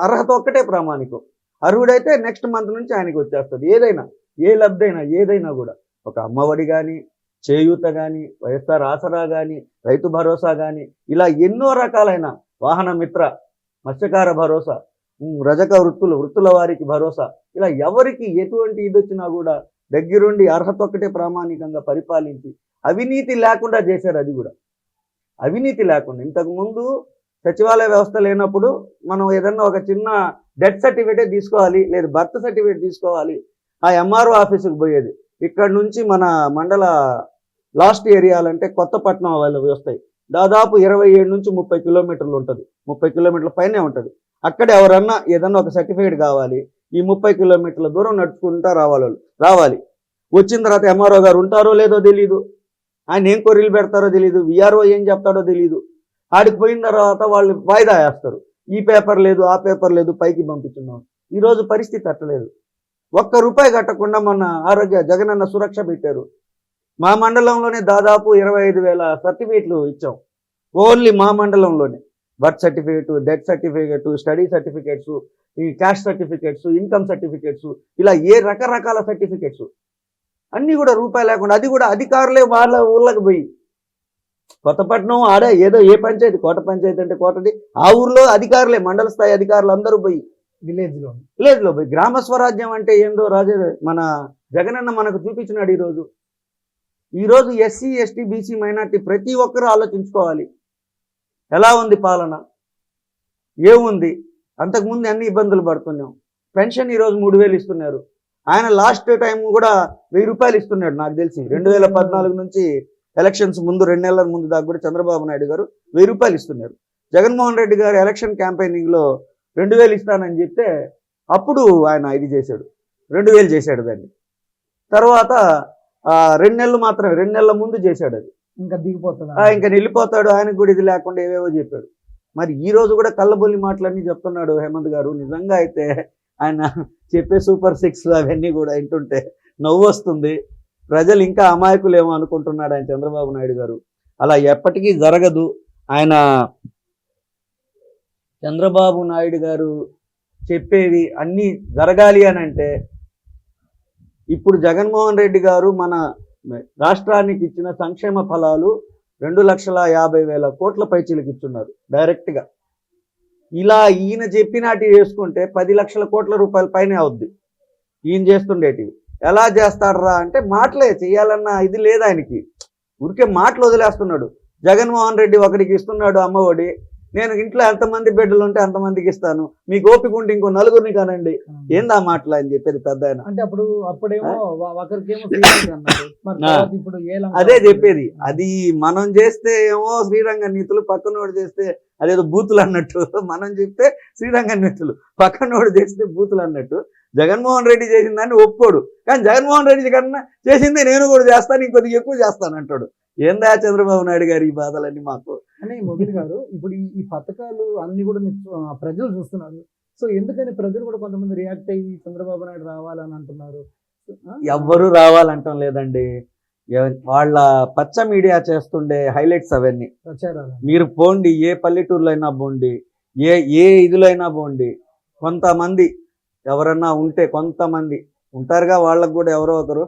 అర్హత ఒక్కటే ప్రామాణికం. అర్హుడైతే నెక్స్ట్ మంత్ నుంచి ఆయనకి వచ్చేస్తుంది. ఏదైనా, ఏ లబ్ధైనా, ఏదైనా కూడా. ఒక అమ్మఒడి కానీ, చేయూత కానీ, వైఎస్ఆర్ ఆసరా కానీ, రైతు భరోసా కానీ, ఇలా ఎన్నో రకాలైన వాహన మిత్ర, మత్స్యకార భరోసా, రజక వృత్తుల వారికి భరోసా, ఇలా ఎవరికి ఎటువంటి ఇది వచ్చినా కూడా దగ్గరుండి అర్హత ఒక్కటే ప్రామాణికంగా పరిపాలించి అవినీతి లేకుండా చేశారు. అది కూడా అవినీతి లేకుండా. ఇంతకుముందు సచివాలయ వ్యవస్థ లేనప్పుడు మనం ఏదన్నా ఒక చిన్న డెత్ సర్టిఫికేట్ తీసుకోవాలి, లేదు బర్త్ సర్టిఫికేట్ తీసుకోవాలి, ఆ ఎంఆర్ఓ ఆఫీసుకు పోయేది. ఇక్కడ నుంచి మన మండల లాస్ట్ ఏరియాలంటే కొత్తపట్నం వాళ్ళు వస్తాయి. దాదాపు 27 నుంచి 30 కిలోమీటర్లు ఉంటుంది, 30 కిలోమీటర్ల పైనే ఉంటుంది. అక్కడ ఎవరన్నా ఏదన్నా ఒక సర్టిఫికేట్ కావాలి, ఈ 30 కిలోమీటర్ల దూరం నడుచుకుంటా రావాలి. వచ్చిన తర్వాత ఎంఆర్ఓ గారు ఉంటారో లేదో తెలీదు, ఆయన ఏం కొర్రీలు పెడతారో తెలీదు, విఆర్ఓ ఏం చెప్తాడో తెలీదు. ఆడికి పోయిన తర్వాత వాళ్ళు వాయిదా వేస్తారు. ఈ పేపర్ లేదు, ఆ పేపర్ లేదు, పైకి పంపించున్నాం. ఈరోజు పరిస్థితి అట్టలేదు. ₹1 కట్టకుండా మొన్న ఆరోగ్య జగనన్న సురక్ష పెట్టారు. మా మండలంలోనే దాదాపు 25,000 సర్టిఫికేట్లు ఇచ్చాం. ఓన్లీ మా మండలంలోనే. Birth certificate, death certificate, study certificates, ఈ క్యాస్ట్ సర్టిఫికేట్స్, ఇన్కమ్ సర్టిఫికేట్స్, ఇలా రకరకాల సర్టిఫికేట్స్ అన్నీ కూడా రూపాయి లేకుండా. అది కూడా అధికారులే వాళ్ళ ఊళ్ళకి పోయి, కొత్తపట్నం ఆడే ఏదో ఏ పంచాయతీ, కోట పంచాయతీ అంటే కోటది, ఆ ఊర్లో అధికారులే, మండల స్థాయి అధికారులు అందరూ పోయి విలేజ్లో పోయి గ్రామ స్వరాజ్యం అంటే ఏందో మన జగనన్న మనకు చూపించినాడు. ఈరోజు ఎస్సీ, ఎస్టీ, బీసీ, మైనార్టీ ప్రతి ఒక్కరూ ఆలోచించుకోవాలి. ఎలా ఉంది పాలన, ఏముంది? అంతకుముందు అన్ని ఇబ్బందులు పడుతున్నాం. పెన్షన్ ఈరోజు 3,000 ఇస్తున్నారు. ఆయన లాస్ట్ టైం కూడా ₹1,000 ఇస్తున్నాడు నాకు తెలిసి. 2014 నుంచి ఎలక్షన్స్ ముందు 2 నెలల ముందు దాకా కూడా చంద్రబాబు నాయుడు గారు ₹1,000 ఇస్తున్నారు. జగన్మోహన్ రెడ్డి గారు ఎలక్షన్ క్యాంపెయినింగ్లో 2,000 ఇస్తానని చెప్తే అప్పుడు ఆయన ఇది చేశాడు, 2,000 చేశాడు దాన్ని. తర్వాత 2 నెలలు మాత్రమే, 2 నెలల ముందు చేశాడు. అది ఇంకా వెళ్ళిపోతాడు. ఆయనకు కూడా ఇది లేకుండా ఏవేవో చెప్పాడు. మరి ఈ రోజు కూడా కళ్ళబొల్లి మాటలన్నీ చెప్తున్నాడు హేమంత్ గారు. నిజంగా అయితే ఆయన చెప్పే సూపర్ 6 అవన్నీ కూడా వింటుంటే నవ్వు వస్తుంది. ప్రజలు ఇంకా అమాయకులేమో అనుకుంటున్నాడు ఆయన చంద్రబాబు నాయుడు గారు. అలా ఎప్పటికీ జరగదు. ఆయన చంద్రబాబు నాయుడు గారు చెప్పేది అన్నీ జరగాలి అని అంటే ఇప్పుడు జగన్మోహన్ రెడ్డి గారు మన రాష్ట్రానికి ఇచ్చిన సంక్షేమ ఫలాలు 2,50,000 కోట్ల పైచీలకు ఇస్తున్నారు డైరెక్ట్గా. ఇలా ఈయన చెప్పినట్టు చేసుకుంటే 10 లక్షల కోట్ల రూపాయల పైనే అవుద్ది ఈయన చేస్తుండేటివి. ఎలా చేస్తాడరా అంటే మాటలే చేయాలన్న ఇది లేదు ఆయనకి. ఊరికే మాటలు వదిలేస్తున్నాడు. జగన్మోహన్ రెడ్డి ఒకడికి ఇస్తున్నాడు అమ్మఒడి, నేను ఇంట్లో ఎంతమంది బిడ్డలు ఉంటే అంతమందికి ఇస్తాను, మీకు ఓపిక ఉంటే ఇంకో 4గురిని కానండి. ఏందా మాటలు అని చెప్పేది పెద్ద ఆయన. అంటే అప్పుడేమో అదే చెప్పేది. అది మనం చేస్తే ఏమో శ్రీరంగ నీతులు, పక్కనోడు చేస్తే అదేదో బూతులు అన్నట్టు. మనం చెప్తే శ్రీరంగ నీతులు, పక్కనోడు చేస్తే బూతులు అన్నట్టు. జగన్మోహన్ రెడ్డి చేసిన దాన్ని ఒప్పుకోడు, కానీ జగన్మోహన్ రెడ్డి కన్నా చేసిందే నేను కూడా చేస్తాను, ఇంకొద్దిగా ఎక్కువ చేస్తాను అంటాడు. ఏందా చంద్రబాబు నాయుడు గారు ఈ బాధలన్నీ మాకు అని. మోదీ గారు ఇప్పుడు ఈ పథకాలు అన్ని కూడా ప్రజలు చూస్తున్నారు. సో ఎందుకని ప్రజలు కూడా కొంతమంది రియాక్ట్ అయ్యి చంద్రబాబు నాయుడు రావాలని అంటున్నారు? ఎవ్వరూ రావాలంటాం లేదండి. వాళ్ళ పచ్చ మీడియా చేస్తుండే హైలైట్స్ అవన్నీ. మీరు పోండి, ఏ పల్లెటూరులో అయినా పోండి, ఏ ఇదిలో అయినా పోండి, కొంతమంది ఎవరన్నా ఉంటే, కొంతమంది ఉంటారుగా, వాళ్ళకు కూడా ఎవరో ఒకరు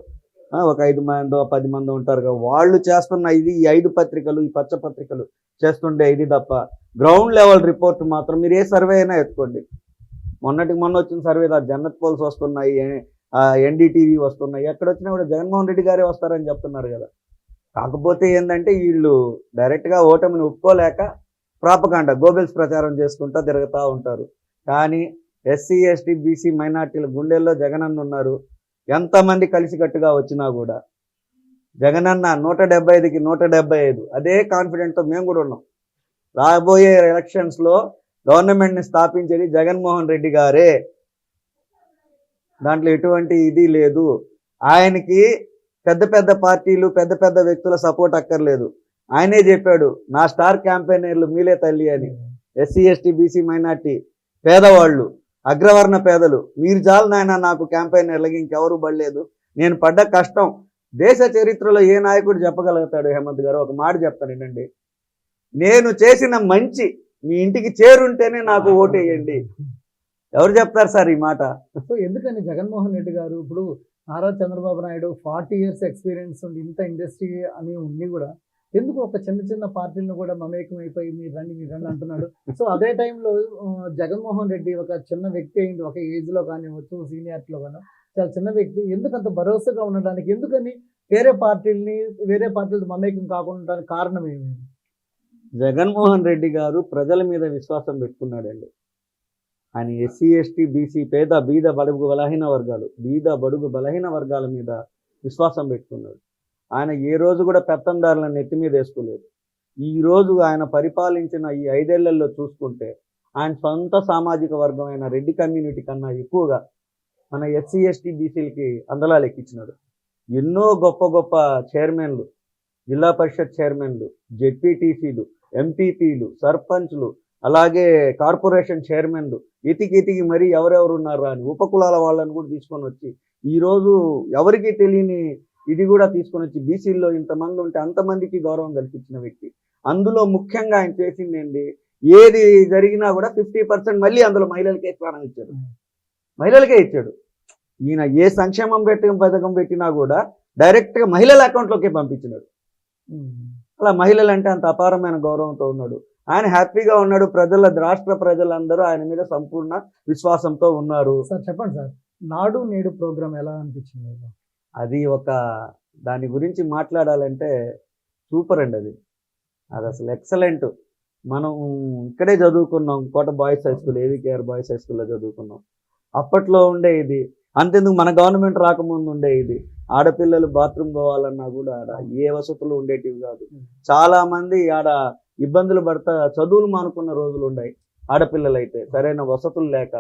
ఒక 5 మందో 10 మందో ఉంటారుగా, వాళ్ళు చేస్తున్న ఇది ఈ 5 పత్రికలు, ఈ పచ్చ పత్రికలు చేస్తుండే ఇది తప్ప గ్రౌండ్ లెవెల్ రిపోర్ట్ మాత్రం మీరు ఏ సర్వే అయినా ఎత్తుకోండి. మొన్న వచ్చిన సర్వే జన్నత్ పోల్స్ వస్తున్నాయి, ఎన్డీటీవీ వస్తున్నాయి, ఎక్కడ వచ్చినా కూడా జగన్మోహన్ రెడ్డి గారే వస్తారని చెప్తున్నారు కదా. కాకపోతే ఏంటంటే వీళ్ళు డైరెక్ట్గా ఓటమిని ఒప్పుకోలేక ప్రాపగాండా, గోబెల్స్ ప్రచారం చేసుకుంటూ తిరుగుతూ ఉంటారు. కానీ ఎస్సీ ఎస్టీ బీసీ మైనార్టీల గుండెల్లో జగనన్న ఉన్నారు. ఎంతమంది కలిసికట్టుగా వచ్చినా కూడా జగనన్న 175కి 175 అదే కాన్ఫిడెంట్తో మేము కూడా ఉన్నాం. రాబోయే ఎలక్షన్స్లో గవర్నమెంట్ని స్థాపించేది జగన్మోహన్ రెడ్డి గారే, దాంట్లో ఎటువంటి ఇది లేదు. ఆయనకి పెద్ద పెద్ద పార్టీలు పెద్ద పెద్ద వ్యక్తుల సపోర్ట్ అక్కర్లేదు. ఆయనే చెప్పాడు, నా స్టార్ క్యాంపెయినర్లు మీలే తల్లి అని. ఎస్సీ ఎస్టీ బీసీ మైనార్టీ పేదవాళ్ళు, అగ్రవర్ణ పేదలు, మీరు చాలు నాయన నాకు క్యాంపెయినర్లకి, ఇంకెవరు పడలేదు. నేను పడ్డ కష్టం దేశ చరిత్రలో ఏ నాయకుడు చెప్పగలుగుతాడు? హేమంత్ గారు ఒక మాట చెప్తాను ఏంటండి, నేను చేసిన మంచి మీ ఇంటికి చేరుంటేనే నాకు ఓటేయండి. ఎవరు చెప్తారు సార్ ఈ మాట? సో ఎందుకని జగన్మోహన్ రెడ్డి గారు ఇప్పుడు నారా చంద్రబాబు నాయుడు 40 years ఎక్స్పీరియన్స్ ఉండి ఇంత ఇండస్ట్రీ అని ఉండి కూడా ఎందుకు ఒక చిన్న చిన్న పార్టీలను కూడా మమేకం అయిపోయి మీరు రండి అంటున్నాడు? సో అదే టైంలో జగన్మోహన్ రెడ్డి ఒక చిన్న వ్యక్తి అయింది, ఒక ఏజ్లో కానివ్వచ్చు, సీనియారిటీలో కానీ చాలా చిన్న వ్యక్తి, ఎందుకు అంత భరోసాగా ఉండడానికి, ఎందుకని వేరే పార్టీలతో మమేకం కాకుండా ఉండడానికి కారణం ఏమి? జగన్మోహన్ రెడ్డి గారు ప్రజల మీద విశ్వాసం పెట్టుకున్నాడండి. ఆయన ఎస్సీ ఎస్టీ బీసీ బీద బడుగు బలహీన వర్గాల మీద విశ్వాసం పెట్టుకున్నాడు. ఆయన ఏ రోజు కూడా పెత్తందారులను నెత్తి మీద వేసుకోలేదు. ఈరోజు ఆయన పరిపాలించిన ఈ 5 ఏళ్లలో చూసుకుంటే ఆయన సొంత సామాజిక వర్గమైన రెడ్డి కమ్యూనిటీ కన్నా ఎక్కువగా మన ఎస్సీ ఎస్టీ బీసీలకి అందలాలు ఎక్కించినాడు. ఎన్నో గొప్ప గొప్ప చైర్మన్లు, జిల్లా పరిషత్ చైర్మన్లు, జెడ్పీటీసీలు, ఎంపీపీలు, సర్పంచ్లు, అలాగే కార్పొరేషన్ చైర్మన్లు ఎతికి మరీ ఎవరెవరు ఉన్నారా అని ఉపకులాల వాళ్ళని కూడా తీసుకొని వచ్చి ఈరోజు ఎవరికి తెలియని ఇది కూడా తీసుకొని వచ్చి బీసీల్లో ఇంతమంది ఉంటే అంతమందికి గౌరవం కల్పించిన వ్యక్తి. అందులో ముఖ్యంగా ఆయన చేసింది ఏది జరిగినా కూడా 50% మళ్ళీ అందులో మహిళలకే స్థానం ఇచ్చాడు. మహిళలకే ఇచ్చాడు. ఈయన ఏ సంక్షేమం పథకం పెట్టినా కూడా డైరెక్ట్గా మహిళల అకౌంట్లోకే పంపించినాడు. అలా మహిళలంటే అంత అపారమైన గౌరవంతో ఉన్నాడు. ఆయన హ్యాపీగా ఉన్నాడు. రాష్ట్ర ప్రజలందరూ ఆయన మీద సంపూర్ణ విశ్వాసంతో ఉన్నారు. సార్ చెప్పండి సార్, నాడు నేడు ప్రోగ్రామ్ ఎలా అనిపించింది? అది దాని గురించి మాట్లాడాలంటే సూపర్ అండి. అది అసలు ఎక్సలెంట్. మనం ఇక్కడే చదువుకున్నాం, Kota boys high school, AVKR boys high స్కూల్లో చదువుకున్నాం. అప్పట్లో ఉండే ఇది, అంతెందుకు మన గవర్నమెంట్ రాకముందు ఉండే ఇది. ఆడపిల్లలు బాత్రూమ్ పోవాలన్నా కూడా ఆడ ఏ వసతులు ఉండేటివి కాదు. చాలా మంది ఆడ ఇబ్బందులు పడతా చదువులు మానుకున్న రోజులు ఉన్నాయి ఆడపిల్లలు అయితే, సరైన వసతులు లేక.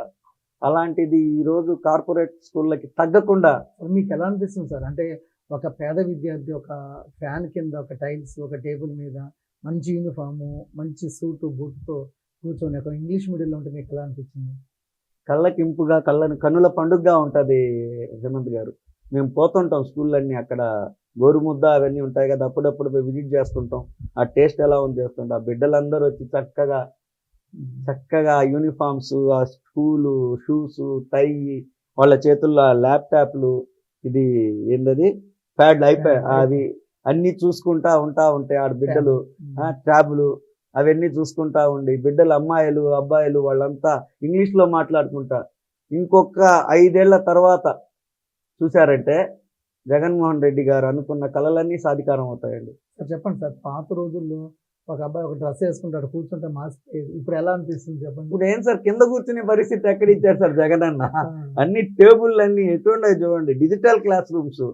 అలాంటిది ఈరోజు కార్పొరేట్ స్కూళ్ళకి తగ్గకుండా. మీకు ఎలా అనిపిస్తుంది సార్? అంటే ఒక పేద విద్యార్థి ఒక ఫ్యాన్ కింద, ఒక టైల్స్, ఒక టేబుల్ మీద మంచి యూనిఫాము, మంచి సూటు బూట్తో కూర్చొని ఒక ఇంగ్లీష్ మీడియంలో ఉంటే మీకు ఎలా అనిపించింది? కళ్ళకింపుగా, కన్నుల పండుగగా ఉంటుంది హేమంత్ గారు. మేము పోతుంటాం స్కూళ్ళన్నీ, అక్కడ గోరుముద్ద అవన్నీ ఉంటాయి కదా, అప్పుడప్పుడు విజిట్ చేస్తుంటాం. ఆ టేస్ట్ ఎలా ఉంది చేస్తుంటాం. ఆ బిడ్డలందరూ వచ్చి చక్కగా యూనిఫామ్స్, ఆ స్కూలు షూస్, టై, వాళ్ళ చేతుల్లో ల్యాప్టాప్లు, ఇది ఏంటది ప్యాడ్లు అయిపోయాయి, అవి అన్నీ చూసుకుంటా ఉంటే ఆడ బిడ్డలు ట్యాబ్లు అవన్నీ చూసుకుంటా ఉండి బిడ్డలు, అమ్మాయిలు అబ్బాయిలు వాళ్ళంతా ఇంగ్లీష్లో మాట్లాడుకుంటా. ఇంకొక 5 ఏళ్ల తర్వాత చూశారంటే జగన్మోహన్ రెడ్డి గారు అనుకున్న కళలన్నీ సాధికారం అవుతాయండి. సార్ చెప్పండి సార్, పాత రోజుల్లో ఒక అబ్బాయి ఒక డ్రెస్ వేసుకుంటాడు, కూర్చుంటే మాస్క్, ఇప్పుడు ఎలా అనిపిస్తుంది చెప్పండి? ఇప్పుడు ఏం సార్, కింద కూర్చునే పరిస్థితి ఎక్కడ ఇచ్చారు సార్ జగన్ అన్న? అన్ని టేబుల్ అన్ని ఎటువంటి చూడండి, డిజిటల్ క్లాస్ రూమ్స్.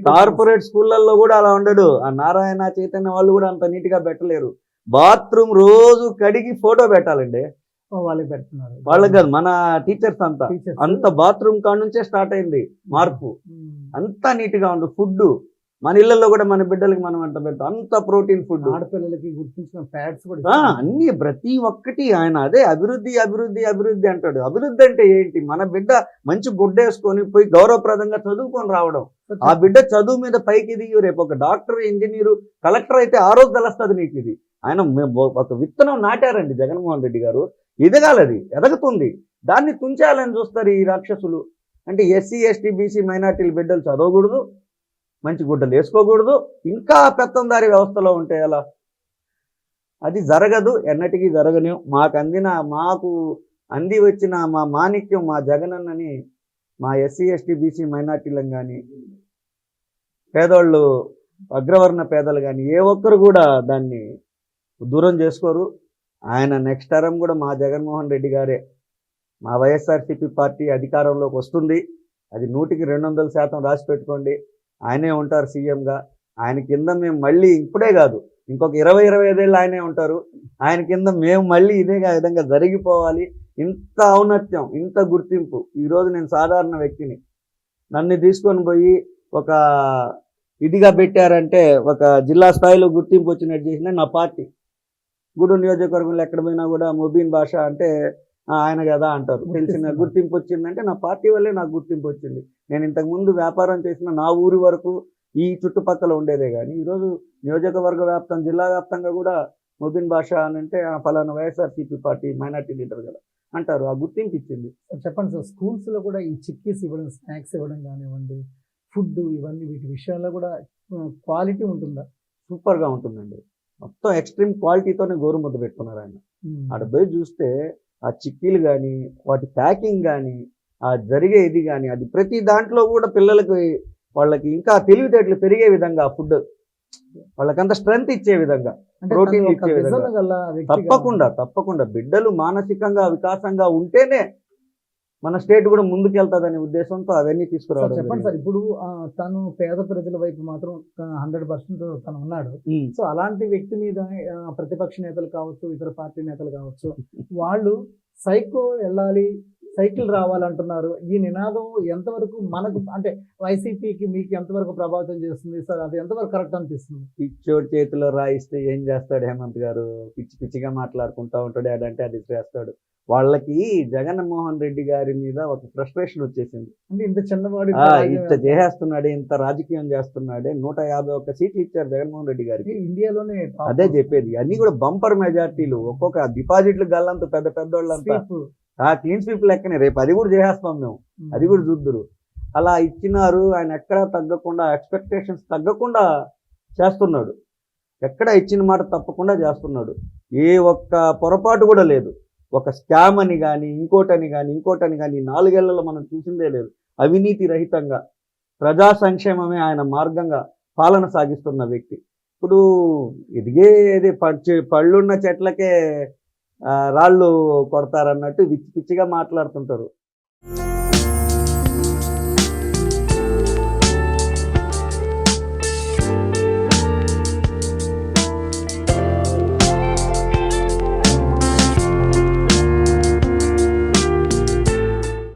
కార్పొరేట్ స్కూళ్ళల్లో కూడా అలా ఉండడు. ఆ నారాయణ చైతన్య వాళ్ళు కూడా అంత నీట్గా పెట్టలేరు. బాత్రూమ్ రోజు కడిగి ఫోటో పెట్టాలండి. వాళ్ళకి పెడుతున్నారు, వాళ్ళకి కాదు, మన టీచర్స్ అంత బాత్రూమ్ కాడ నుంచే స్టార్ట్ అయింది మార్పు. అంతా నీట్గా ఉండదు. ఫుడ్ మన ఇళ్లలో కూడా మన బిడ్డలకి మనం అంత పెడతాం, అంత ప్రోటీన్ ఫుడ్. ఆడపిల్లలకి గుర్తించిన ప్యాడ్స్ కూడా అన్ని ప్రతి ఒక్కటి ఆయన అదే అభివృద్ధి అంటాడు. అభివృద్ధి అంటే ఏంటి? మన బిడ్డ మంచి గుడ్డ వేసుకొని పోయి గౌరవప్రదంగా చదువుకొని రావడం. ఆ బిడ్డ చదువు మీద పైకి దిగి రేపు ఒక డాక్టర్, ఇంజనీరు, కలెక్టర్ అయితే ఆ రోజు తెలుస్తుంది నీకు. ఇది ఆయన ఒక విత్తనం నాటారండి జగన్మోహన్ రెడ్డి గారు. ఎదగాలది, ఎదగుతుంది. దాన్ని తుంచాలని చూస్తారు ఈ రాక్షసులు. అంటే ఎస్సీ ఎస్టీ బీసీ మైనార్టీల బిడ్డలు చదవకూడదు, మంచి గుడ్డలు వేసుకోకూడదు, ఇంకా పెత్తందారి వ్యవస్థలో ఉంటే ఎలా? అది జరగదు, ఎన్నటికీ జరగని. మాకు అంది వచ్చిన మా మాణిక్యం, మా జగనన్నని మా ఎస్సీ ఎస్టీ బీసీ మైనార్టీలను కానీ, పేదోళ్ళు, అగ్రవర్ణ పేదలు కానీ ఏ ఒక్కరు కూడా దాన్ని దూరం చేసుకోరు. ఆయన నెక్స్ట్ టర్మ్ కూడా మా జగన్మోహన్ రెడ్డి గారే మా వైఎస్ఆర్సీపీ పార్టీ అధికారంలోకి వస్తుంది, అది 100% రాసి పెట్టుకోండి. ఆయనే ఉంటారు సీఎంగా. ఆయన కింద మేము మళ్ళీ ఇప్పుడే కాదు, ఇంకొక 20-25 ఏళ్ళు ఆయనే ఉంటారు. ఆయన కింద మేము మళ్ళీ ఇదే విధంగా జరిగిపోవాలి. ఇంత ఔన్నత్యం, ఇంత గుర్తింపు. ఈరోజు నేను సాధారణ వ్యక్తిని, నన్ను తీసుకొని పోయి ఒక ఇదిగా పెట్టారంటే, ఒక జిల్లా స్థాయిలో గుర్తింపు వచ్చినట్టు చేసిన నా పార్టీ. గూడూరు నియోజకవర్గంలో ఎక్కడ పోయినా కూడా ముబీన్ భాష అంటే ఆయన కదా అంటారు. తెలిసిన గుర్తింపు వచ్చిందంటే నా పార్టీ వల్లే నాకు గుర్తింపు వచ్చింది. నేను ఇంతకుముందు వ్యాపారం చేసిన నా ఊరి వరకు ఈ చుట్టుపక్కల ఉండేదే కానీ ఈరోజు నియోజకవర్గ వ్యాప్తం, జిల్లా వ్యాప్తంగా కూడా ముబీన్ భాష అని అంటే ఫలానా వైఎస్ఆర్సీపీ పార్టీ మైనార్టీ లీడర్ కదా అంటారు. ఆ గుర్తింపు ఇచ్చింది. చెప్పండి సార్, స్కూల్స్లో కూడా ఈ చిక్కీస్ ఇవ్వడం, స్నాక్స్ ఇవ్వడం కానివ్వండి, ఫుడ్ ఇవన్నీ వీటి విషయాల్లో కూడా క్వాలిటీ ఉంటుందా? సూపర్గా ఉంటుందండి. మొత్తం ఎక్స్ట్రీమ్ క్వాలిటీతోనే గోరుముద్ద పెట్టుకున్నారు ఆయన. ఆడ పోయి చూస్తే ఆ చిక్కీలు కానీ, వాటి ప్యాకింగ్ కానీ, ఆ జరిగే ఇది కానీ, అది ప్రతి దాంట్లో కూడా పిల్లలకి వాళ్ళకి ఇంకా తెలివితేటలు పెరిగే విధంగా ఫుడ్, వాళ్ళకంత స్ట్రెంగ్త్ ఇచ్చే విధంగా, ప్రోటీన్ ఇచ్చే విధంగా. తప్పకుండా బిడ్డలు మానసికంగా వికాసంగా ఉంటేనే మన స్టేట్ కూడా ముందుకెళ్తాదనే ఉద్దేశంతో అవన్నీ తీసుకురావడం. చెప్పండి సార్, ఇప్పుడు తను పేద ప్రజల వైపు మాత్రం 100% తను ఉన్నాడు. సో అలాంటి వ్యక్తి మీద ప్రతిపక్ష నేతలు కావచ్చు, ఇతర పార్టీ నేతలు కావచ్చు, వాళ్ళు సైకో వెళ్ళాలి, సైకిల్ రావాలంటున్నారు. ఈ నినాదం ఎంతవరకు మనకు, అంటే వైసీపీకి మీకు ఎంతవరకు ప్రభావితం చేస్తుంది సార్? అది ఎంతవరకు కరెక్ట్ అనిపిస్తుంది? పిచ్చోడి చేతిలో రాయిస్తే ఏం చేస్తాడు హేమంత్ గారు? పిచ్చిగా మాట్లాడుకుంటా ఉంటాడు, అదంటే అది చేస్తాడు. వాళ్ళకి జగన్మోహన్ రెడ్డి గారి మీద ఒక ఫ్రస్ట్రేషన్ వచ్చేసింది. అంటే ఇంత చిన్నవాడు ఇంత చేసేస్తున్నాడే, ఇంత రాజకీయం చేస్తున్నాడే. 151 సీట్లు ఇచ్చారు జగన్మోహన్ రెడ్డి గారికి, ఇండియాలోనే. అదే చెప్పేది, అన్ని కూడా బంపర్ మెజార్టీలు, ఒక్కొక్క డిపాజిట్లు గల్లంతా పెద్ద వాళ్ళంతా క్లీన్ స్వీప్ లెక్కనే. రేపు అది కూడా చేసేస్తాం మేము, అది కూడా చూద్దురు. అలా ఇచ్చినారు. ఆయన ఎక్కడా తగ్గకుండా, ఎక్స్పెక్టేషన్స్ తగ్గకుండా చేస్తున్నాడు. ఎక్కడ ఇచ్చిన మాట తప్పకుండా చేస్తున్నాడు. ఏ ఒక్క పొరపాటు కూడా లేదు. ఒక స్కామ్ అని కానీ, ఇంకోటని కానీ 4 ఏళ్లలో మనం చూసిందే లేదు. అవినీతి రహితంగా ప్రజా సంక్షేమమే ఆయన మార్గంగా పాలన సాగిస్తున్న వ్యక్తి. ఇప్పుడు ఎదిగేది పళ్ళున్న చెట్లకే రాళ్ళు కొడతారన్నట్టు పిచ్చిగా మాట్లాడుతుంటారు.